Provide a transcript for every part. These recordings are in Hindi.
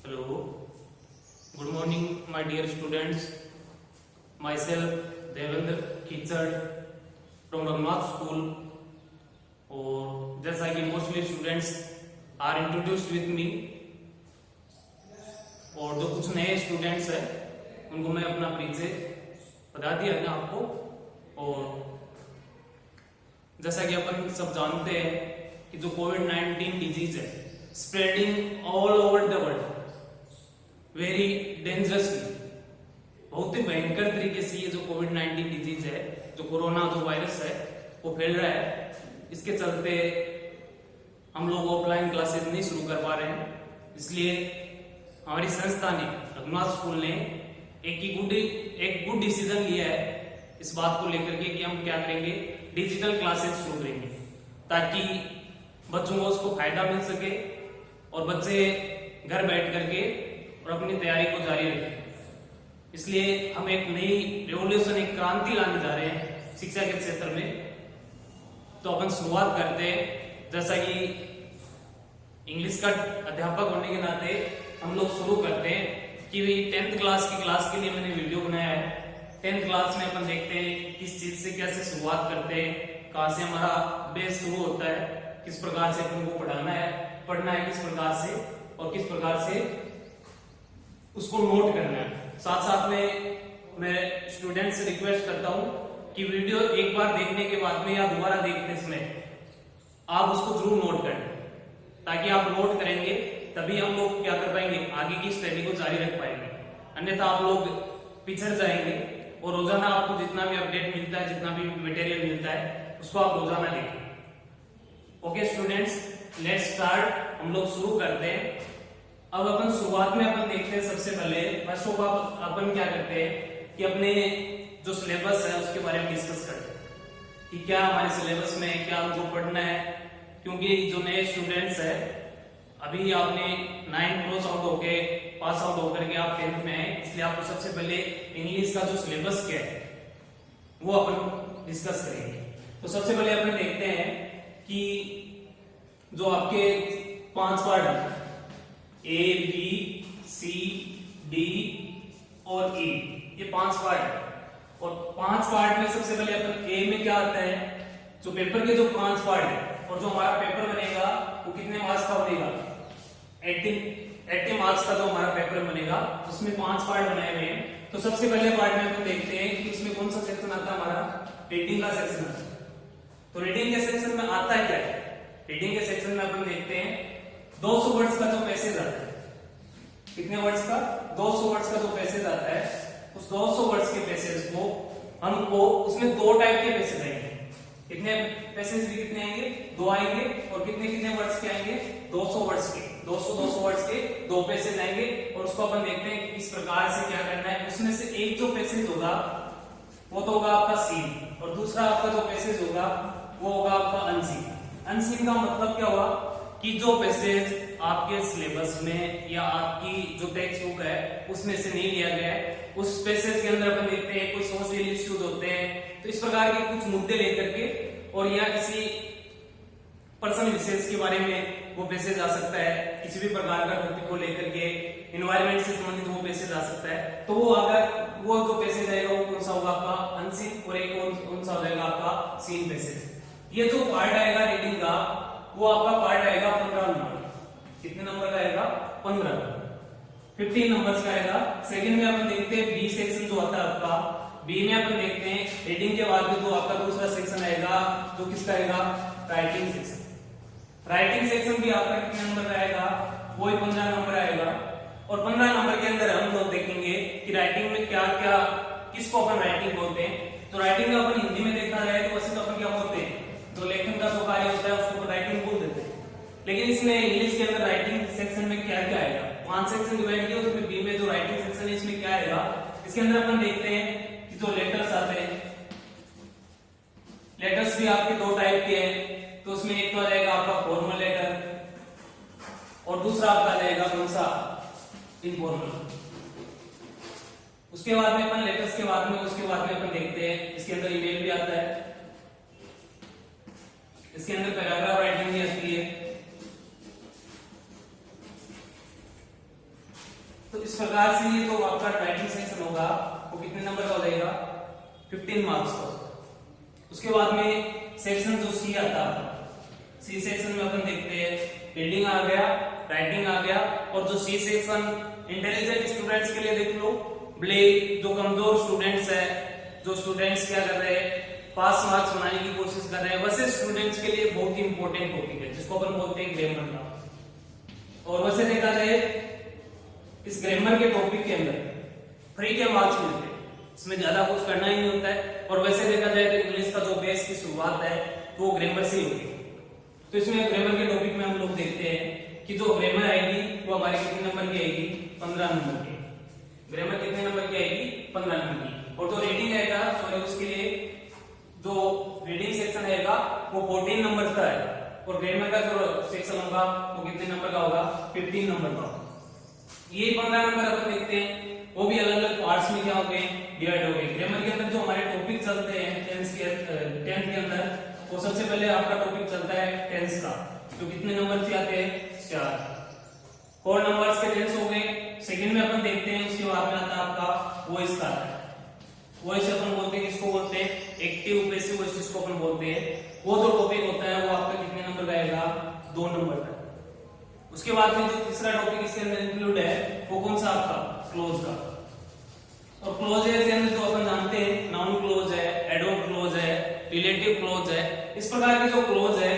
Hello, good morning, my dear students. Myself Devendra कीचड़ from रघुनाथ स्कूल. और जैसा कि mostly students are introduced with me, और जो कुछ नए स्टूडेंट्स हैं उनको मैं अपना परिचय बता दिया है आपको. और जैसा कि अपन सब जानते हैं कि जो कोविड-19 डिजीज है spreading all over the world very dangerously, बहुत ही भयंकर तरीके से ये जो कोविड-19 डिजीज है, जो कोरोना जो वायरस है वो फैल रहा है. इसके चलते हम लोग ऑफलाइन क्लासेस नहीं शुरू कर पा रहे हैं. इसलिए हमारी संस्था ने, रघुनाथ स्कूल ने एक गुड डिसीजन लिया है इस बात को लेकर के कि हम क्या करेंगे, डिजिटल क्लासेस शुरू करेंगे ताकि बच्चों को उसको फायदा मिल सके और बच्चे घर बैठ करके और अपनी तैयारी को जारी रखें. इसलिए हम एक नई रेवोल्यूशन, एक क्रांति लाने जा रहे हैं शिक्षा के क्षेत्र में. तो अपन शुरुआत करते हैं. जैसा कि इंग्लिश का अध्यापक होने के नाते हम लोग शुरू करते हैं कि 10th क्लास की क्लास के लिए मैंने वीडियो बनाया है. 10th क्लास में अपन देखते हैं किस चीज से कैसे शुरुआत करते हैं, कहाँ से हमारा बेस शुरू होता है, किस प्रकार से अपन को पढ़ना है किस प्रकार से, और किस प्रकार से उसको नोट करना है. साथ साथ में मैं स्टूडेंट से रिक्वेस्ट करता हूं कि वीडियो एक बार देखने के बाद में या दोबारा देखने समय आप उसको जरूर नोट करें, ताकि आप नोट करेंगे तभी हम लोग क्या कर पाएंगे, आगे की स्टडी को जारी रख पाएंगे. अन्यथा आप लोग पिछड़ जाएंगे. और रोजाना आपको जितना भी अपडेट मिलता है, जितना भी मटेरियल मिलता है, उसको आप रोजाना देखें. Okay students, let's start. हम लोग शुरू करते हैं. अब अपन शुरुआत में अपन देखते हैं, सबसे पहले फर्स्ट ऑफ ऑल अपन क्या करते हैं कि अपने जो सिलेबस है उसके बारे में डिस्कस करते हैं कि क्या हमारे सिलेबस में क्या हमको पढ़ना है. क्योंकि जो नए स्टूडेंट्स है, अभी आपने 9 क्रॉस आउट होके पास आउट होकर के आप 10th में आए, इसलिए आपको सबसे पहले इंग्लिश का जो सिलेबस क्या है वो अपन डिस्कस करेंगे. तो सबसे पहले अपन देखते हैं कि जो आपके 5 पार्ट है, A, B, C, D और E, ये 5 पार्ट है. और 5 पार्ट में सबसे पहले अपन A में क्या आता है, जो पेपर के जो 5 पार्ट है, और जो हमारा पेपर बनेगा वो कितने मार्क्स का बनेगा, 80 मार्क्स का जो हमारा पेपर बनेगा उसमें 5 पार्ट बनाए हुए हैं. तो सबसे पहले पार्ट में अपन देखते हैं कि उसमें कौन सा सेक्शन आता है, हमारा रीडिंग का सेक्शन आता है. तो रीडिंग के सेक्शन में आता है क्या है, रीडिंग के सेक्शन में अपन देखते हैं 200 वर्ड्स का जो पैसेज आता है. कितने वर्ड्स का, 200 वर्ड्स का जो पैसेज आता है, उस 200 वर्ड्स के पैसेज को हमको, उसमें 2 टाइप के पैसेज आएंगे. कितने पैसेज भी कितने आएंगे, 2 आएंगे. और कितने वर्ड्स के आएंगे, 200 वर्ड्स के, 200 वर्ड्स के 2 पैसेज आएंगे. और उसको अपन देखते हैं कि इस प्रकार से क्या करना है. उसमें से एक जो पैसेज होगा वो तो होगा आपका सीन, और दूसरा आपका जो पैसेज होगा वो होगा आपका अनसीन. अनसीन का मतलब क्या हुआ कि जो पैसेज आपके सिलेबस में या आपकी जो टेक्स्ट बुक है उसमें से नहीं लिया गया है, उस पैसेज के अंदर अपन देखते हैं कुछ सोशल इश्यूज होते हैं. तो इस प्रकार के कुछ मुद्दे लेकर के, और या किसी पर्सन विशेष के बारे में वो पैसेज आ सकता है, किसी भी प्रकार का टॉपिक को लेकर के, एनवायरनमेंट से संबंधित वो पैसेज आ सकता है. तो वो अगर वो जो पैसेज आएगा वो कौन सा होगा, आपका अनसीन, और एक कौन सा हो जाएगा आपका सीन पैसेज. ये जो पार्ट आएगा रीडिंग का, वो आपका पार्ट आएगा 15 नंबर. कितने नंबर का आएगा, 15, 15 नंबर्स का आएगा. सेकंड में अपन देखते हैं बी सेक्शन जो आता है आपका. बी में अपन देखते हैं रीडिंग के बाद में जो आपका दूसरा सेक्शन आएगा, जो किसका आएगा, राइटिंग सेक्शन. राइटिंग सेक्शन भी आपका कितने नंबर का आएगा, वो ही 15 नंबर आएगा. और 15 नंबर के अंदर हम लोग देखेंगे कि राइटिंग में क्या क्या, किसको अपन राइटिंग बोलते हैं. तो राइटिंग का अपन हिंदी में देखा जाए तो वैसे तो अपन क्या बोलते हैं, जो लेखन का जो कार्य होता है उसको राइटिंग बोल देते हैं. लेकिन इसमें इंग्लिश के अंदर राइटिंग सेक्शन में क्या क्या आएगा, 5 सेक्शन डिवाइड किया, उसमें बी में जो राइटिंग सेक्शन है इसमें क्या आएगा. इसके अंदर अपन देखते हैं कि जो लेटर्स आते हैं, लेटर्स भी आपके 2 टाइप के हैं. तो उसमें एक तो आ जाएगा आपका फॉर्मल लेटर, और दूसरा आपका आ जाएगा कौन सा, इनफॉर्मल. उसके बाद में अपन लेटर्स के बाद में, उसके बाद में अपन देखते हैं इसके अंदर ईमेल भी आता है, इसके अंदर पैराग्राफ राइटिंग भी आती है. तो इस प्रकार से ये जो आपका राइटिंग सेक्शन होगा वो कितने नंबर का हो जाएगा, 15 मार्क्स का। उसके बाद में सेक्शन जो सी आता है, सी सेक्शन में अपन देखते हैं रीडिंग आ गया, राइटिंग आ गया, और जो सी सेक्शन इंटेलिजेंट स्टूडेंट्स के लिए देख लो, ब्लैक जो कमजोर स्टूडेंट्स है, जो स्टूडेंट्स क्या कर रहे हैं, पास मार्क्स बनाने की कोशिश कर रहे हैं, वैसे स्टूडेंट्स के लिए बहुत ही इंपॉर्टेंट टॉपिक है जिसको अपन बोलते हैं ग्रामर का। और वैसे देखा जाए इस ग्रामर के टॉपिक के अंदर फ्री के मार्क्स मिलते हैं, इसमें ज्यादा कुछ करना ही नहीं होता है। और वैसे देखा जाए तो इंग्लिश का जो बेस की शुरुआत है वो ग्रामर से ही होती है। तो इसमें ग्रामर के टॉपिक में हम लोग देखते हैं कि जो ग्रामर आएगी वो हमारे कितने नंबर की आएगी, 15 नंबर की। ग्रामर कितने नंबर की आएगी, 15 नंबर की। और जो रीडिंग आएगा, सॉरी उसके लिए जो रीडिंग सेक्शन रहेगा वो 14 नंबर का है, और ग्रामर का जो सेक्शन होगा वो कितने नंबर का होगा, 15 नंबर का। ये 15 नंबर अपन देखते हैं, वो भी अलग अलग पार्ट्स में क्या हो गए, डिवाइड हो गए। ग्रामर के अंदर जो हमारे टॉपिक चलते हैं 10th के अंदर, वो सबसे पहले आपका टॉपिक चलता है टेंस का, जो कितने नंबर से आते हैं, 4। 4 नंबर्स के टेंस हो गए। सेकंड में अपन देखते हैं, उसके बाद में आता है आपका वॉइस का। वॉइस अपन बोलते हैं, किसको बोलते हैं, एक्टिव पैसिव वॉइस जिसको अपन बोलते हैं। वो जो टॉपिक होता है वो आपका कितने नंबर का आएगा, 2 नंबर का। उसके बाद में जो तीसरा टॉपिक इसके अंदर इंक्लूड है वो कौन सा आपका, क्लोज का। और क्लोज के अंदर जो अपन जानते हैं नाउन क्लोज है, एडवर्ब क्लोज है, रिलेटिव क्लोज है, इस प्रकार के जो क्लोज है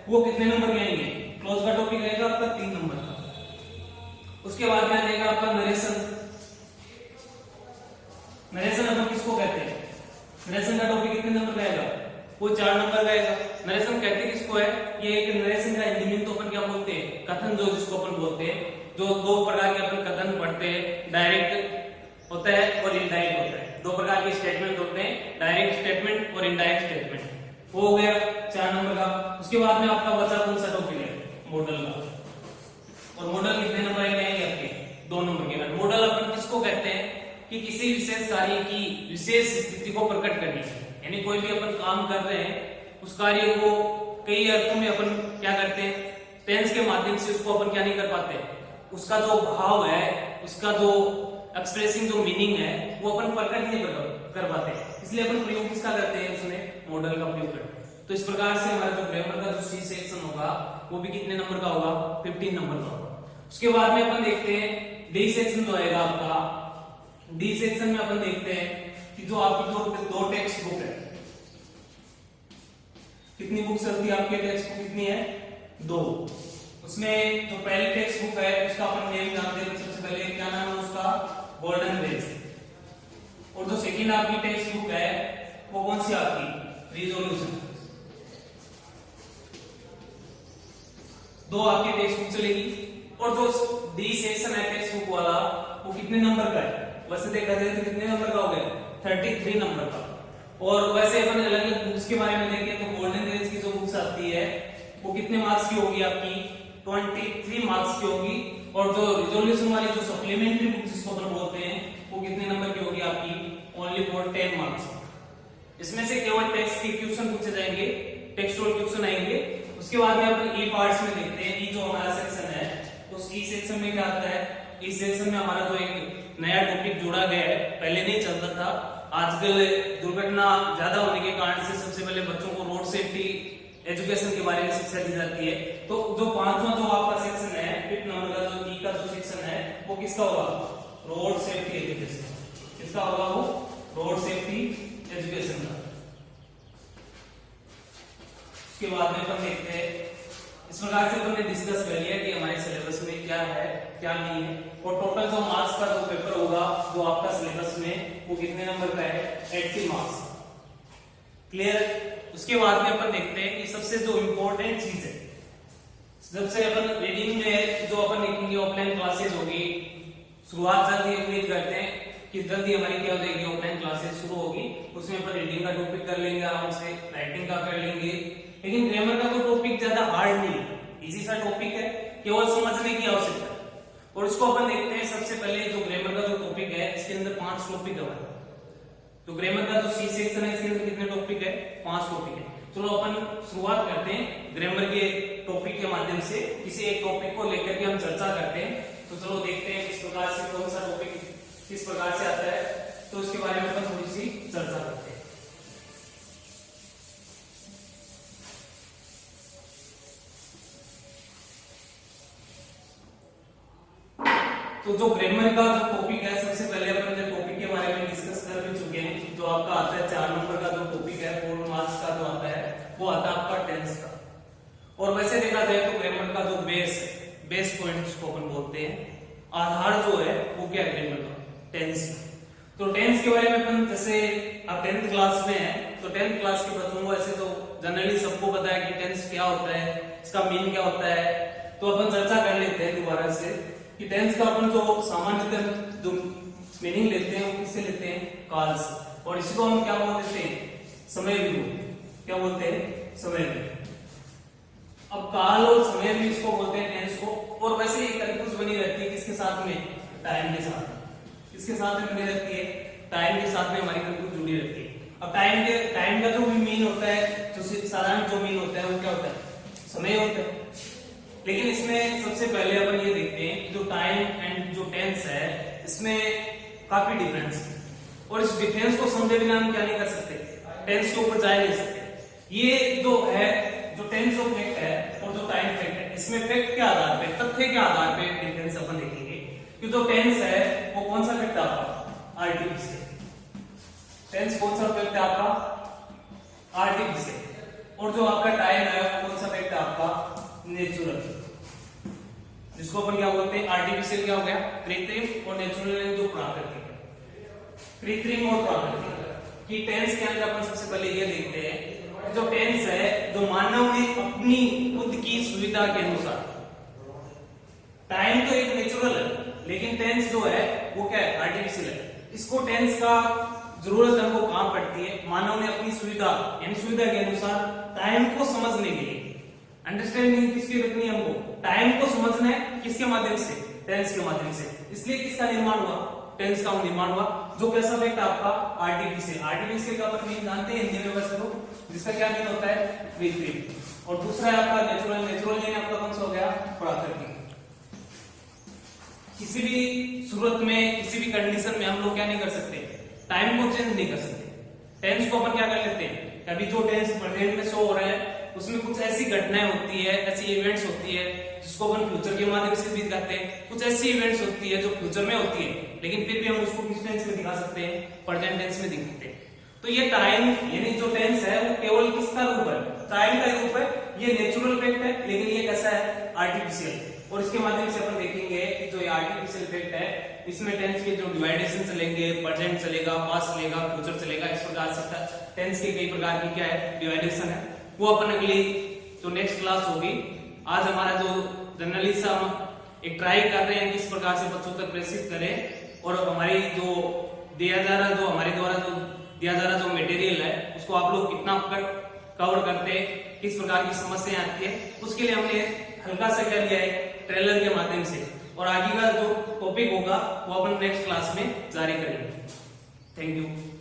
वो कितने नंबर के आएंगे, क्लोज का टॉपिक आएगा आपका 3 नंबर का। उसके बाद में आएगा आपका नरेशन। नरेशन अपन किसको कहते हैं, नरेशन का टॉपिक कितने नंबर का आएगा, वो 4 नंबर का आएगा। नरेशन कहते किसको है, ये एक नरेशन का हिंदी में तो अपन क्या बोलते हैं, कथन, जो जिसको अपन बोलते हैं। जो 2 प्रकार के अपन कथन पढ़ते हैं, डायरेक्ट होता है और इनडायरेक्ट होता है। 2 प्रकार के स्टेटमेंट होते हैं, डायरेक्ट स्टेटमेंट और इनडायरेक्ट स्टेटमेंट। वो हो गया 4 नंबर का। उसके बाद में आपका बचा कौन सा टॉपिक है, मॉडल का। और मॉडल कितने नंबर के आएंगे आपके, 2 नंबर के। मॉडल अपन किसको कहते हैं कि किसी विशेष कार्य की विशेष स्थिति को प्रकट करनी है, यानी कोई भी अपन काम कर रहे हैं उस कार्य को कई अर्थों में अपन क्या करते हैं, टेंस के माध्यम से उसको अपन क्या नहीं कर पाते, उसका जो भाव है, उसका जो एक्सप्रेसिंग जो मीनिंग है वो अपन प्रकट नहीं कर पाते, इसलिए अपन प्रयोग किसका करते हैं, उसमें मॉडल का प्रयोग करते हैं। तो इस प्रकार से हमारा जो ग्रामर का जो सी सेक्शन होगा वो भी कितने नंबर का होगा, 15 नंबर का होगा। उसके बाद में अपन देखते हैं डी सेक्शन जो आएगा आपका। डी सेक्शन में अपन देखते हैं कि जो आपकी जो 2 टेक्स्ट बुक है, कितनी बुक चलती है आपके, टेक्स्ट बुक कितनी है, 2। उसमें जो पहली टेक्स्ट बुक है उसका अपन नेम जानते हैं, सबसे पहले क्या नाम है उसका, गोल्डन रेज। और जो सेकंड आपकी टेक्स्ट बुक है वो कौन सी आपकी, रिजोल्यूशन। 2 आपकी टेक्स्ट बुक चलेगी। और जो डी सेक्शन है टेक्स्ट बुक वाला वो कितने नंबर का है, वैसे देखा जाए तो कितने नंबर का हो गया, 33 नंबर का। और वैसे अपन अलग अलग बुक्स के बारे में देखें तो गोल्डन रेज की जो बुक्स आती है वो कितने मार्क्स की होगी आपकी, 23 मार्क्स की होगी। और जो रिजोल्यूशन वाली जो सप्लीमेंट्री बुक जिसको अपन बोलते हैं वो कितने नंबर की होगी आपकी, ओनली फॉर 10 मार्क्स। इसमें से केवल टेक्स्ट के क्वेश्चन पूछे जाएंगे, टेक्सुअल क्वेश्चन आएंगे। उसके बाद में अपन ई पार्ट्स में देखते हैं, ई जो हमारा सेक्शन है उस ई सेक्शन में क्या आता है, ई सेक्शन में हमारा जो एक नया टॉपिक जोड़ा गया है, पहले नहीं चलता था। आजकल दुर्घटना ज्यादा होने के कारण से सबसे पहले बच्चों को रोड सेफ्टी एजुकेशन के बारे में शिक्षा दी जाती है। तो जो 5वां जो आपका सेक्शन है, 5th नंबर का जो ई का जो सेक्शन है वो किसका होगा, रोड सेफ्टी एजुकेशन। किसका होगा वो, रोड सेफ्टी एजुकेशन का। उसके बाद में अपन देखते हैं, इस प्रकार से अपन ने डिस्कस कर लिया कि हमारे सिलेबस में क्या है क्या नहीं है, और टोटल जो मार्क्स का जो पेपर होगा जो आपका सिलेबस में वो कितने नंबर का है, 80 मार्क्स। क्लियर। उसके बाद में अपन देखते हैं कि सबसे जो इंपॉर्टेंट चीज है, सबसे अपन रीडिंग में जो अपन देखेंगे ऑफलाइन क्लासेस होगी, शुरुआत जल्दी उम्मीद करते हैं कि जल्दी हमारी क्या हो जाएगी, ऑफलाइन क्लासेस शुरू होगी। उसमें अपन रीडिंग का टॉपिक कर लेंगे आराम से, राइटिंग का कर लेंगे। लेकिन ग्रामर का तो टॉपिक ज्यादा हार्ड नहीं, इजी सा टॉपिक है, केवल समझने की आवश्यकता है। और इसको अपन देखते हैं, सबसे पहले जो ग्रामर का जो टॉपिक है इसके अंदर 5 टॉपिक है। तो ग्रामर का जो सी सेक्शन है इसके अंदर कितने टॉपिक है, 5 टॉपिक है। चलो अपन शुरुआत करते हैं ग्रामर के टॉपिक के माध्यम से, किसी एक टॉपिक को लेकर के हम चर्चा करते हैं। तो चलो देखते हैं किस प्रकार से किस प्रकार से आता है, तो उसके बारे में अपन थोड़ी सी चर्चा करते हैं। तो जो ग्रामर का जो टॉपिक है, सबसे पहले अपन जो टॉपिक के बारे में डिस्कस कर भी चुके हैं। जो आपका आता है 4 नंबर का जो टॉपिक है 4 मार्क्स का जो आता है, वो आता है आपका टेंस का। और वैसे देखा जाए तो ग्रामर का जो बेस पॉइंट जिसको अपन बोलते हैं, आधार जो है वो क्या है ग्रामर का, टेंस। तो टेंस के बारे में अपन, जैसे आप 10th क्लास में है तो 10th क्लास के बच्चों को ऐसे तो जनरली सबको पता है कि टेंस क्या होता है, इसका मीन क्या होता है। तो अपन चर्चा कर लेते हैं दोबारा से कि टेंस का अपन जो सामान्यतः जो मीनिंग लेते हैं वो किससे लेते हैं, काल से। और इसको हम क्या बोल देते हैं, समय भी क्या बोलते हैं, समय भी। अब काल और समय भी इसको बोलते हैं टेंस को। और वैसे ही कंफ्यूज बनी रहती है किसके साथ में, टाइम के साथ। किसके साथ में बनी रहती है, टाइम के साथ में हमारी कंफ्यूज जुड़ी रहती है। अब टाइम का जो भी मीन होता है, जो साधारण जो मीन होता है वो क्या होता है, समय होता है। लेकिन इसमें सबसे पहले अपन ये देखते हैं कि जो टाइम एंड जो टेंस है इसमें काफी डिफरेंस है। और इस डिफरेंस को समझे बिना हम क्या नहीं कर सकते, टेंस के ऊपर जा नहीं सकते। ये जो है, जो टेंस जो फैक्ट है और जो टाइम फैक्ट है, इसमें फैक्ट के आधार पे, तथ्य के आधार पे डिफरेंस अपन देखेंगे कि जो टेंस है वो कौन सा फैक्ट है आपका, आर्टिफिशियल। टेंस कौन सा फैक्ट है आपका, आर्टिफिशियल। और जो आपका टाइम है वो कौन सा फैक्ट है आपका, नेचुरल। जिसको अपन क्या बोलते हैं, आर्टिफिशियल क्या हो गया, कृत्रिम, और नेचुरल जो प्राकृतिक है। कृत्रिम और प्राकृतिक की टेंस के अंदर अपन सबसे पहले ये देखते हैं जो टेंस है, जो मानव ने अपनी खुद की सुविधा के अनुसार, टाइम तो एक नेचुरल है लेकिन टेंस जो है वो क्या है, आर्टिफिशियल है। इसको टेंस का जरूरत हमको कहां पड़ती है, मानव ने अपनी सुविधा यानी सुविधा के अनुसार टाइम को समझने के लिए, अंडरस्टैंडिंग किसकी रखनी है हमको, टाइम को समझना है किसके माध्यम से, टेंस के माध्यम से। इसलिए किसका निर्माण हुआ, टेंस का निर्माण हुआ। जो कैसा फैक्ट आपका, आर्टिफिशियल। आर्टिफिशियल का अपन मीन जानते हैं हिंदी में वैसे तो, जिसका क्या मीन होता है, कृत्रिम। और दूसरा है आपका नेचुरल। नेचुरल यानी आपका कौन सा हो गया, प्राकृतिक। किसी भी सूरत में, किसी भी कंडीशन में हम लोग क्या नहीं कर सकते, टाइम को चेंज नहीं कर सकते। टेंस को अपन क्या कर लेते हैं, कभी जो टेंस प्रेजेंट में शो हो रहा है उसमें कुछ ऐसी घटनाएं होती है, ऐसी इवेंट्स होती है जिसको अपन फ्यूचर के माध्यम से भी दिखाते हैं। कुछ ऐसी इवेंट्स होती है जो फ्यूचर में होती है लेकिन फिर भी हम उसको किस टेंस में दिखा सकते हैं, प्रेजेंट टेंस में दिखाते हैं। तो ये टाइम यानी जो टेंस है वो केवल किसका रूप है, टाइम का रूप है। ये नेचुरल फैक्ट है लेकिन ये कैसा है, आर्टिफिशियल। और इसके माध्यम से अपन देखेंगे कि जो ये आर्टिफिशियल फैक्ट है इसमें टेंस के जो डिवाइडेशन चलेंगे, प्रेजेंट चलेगा, पास्ट चलेगा, फ्यूचर चलेगा। इस प्रकार से टेंस के कई प्रकार की क्या है, डिवाइडेशन है। वो अपन अगली जो नेक्स्ट क्लास होगी, आज हमारा जो जनरली से हम एक ट्राई कर रहे हैं किस प्रकार से बच्चों तक प्रेषित करें और हमारी जो दिया जा रहा, जो हमारे द्वारा जो दिया जा रहा जो मटेरियल है उसको आप लोग कितना कवर करते हैं, किस प्रकार की समस्याएं आती है, उसके लिए हमने हल्का सा क्या लिया है, ट्रेलर के माध्यम से। और आगे का जो टॉपिक होगा वो अपन नेक्स्ट क्लास में जारी करेंगे। Thank you.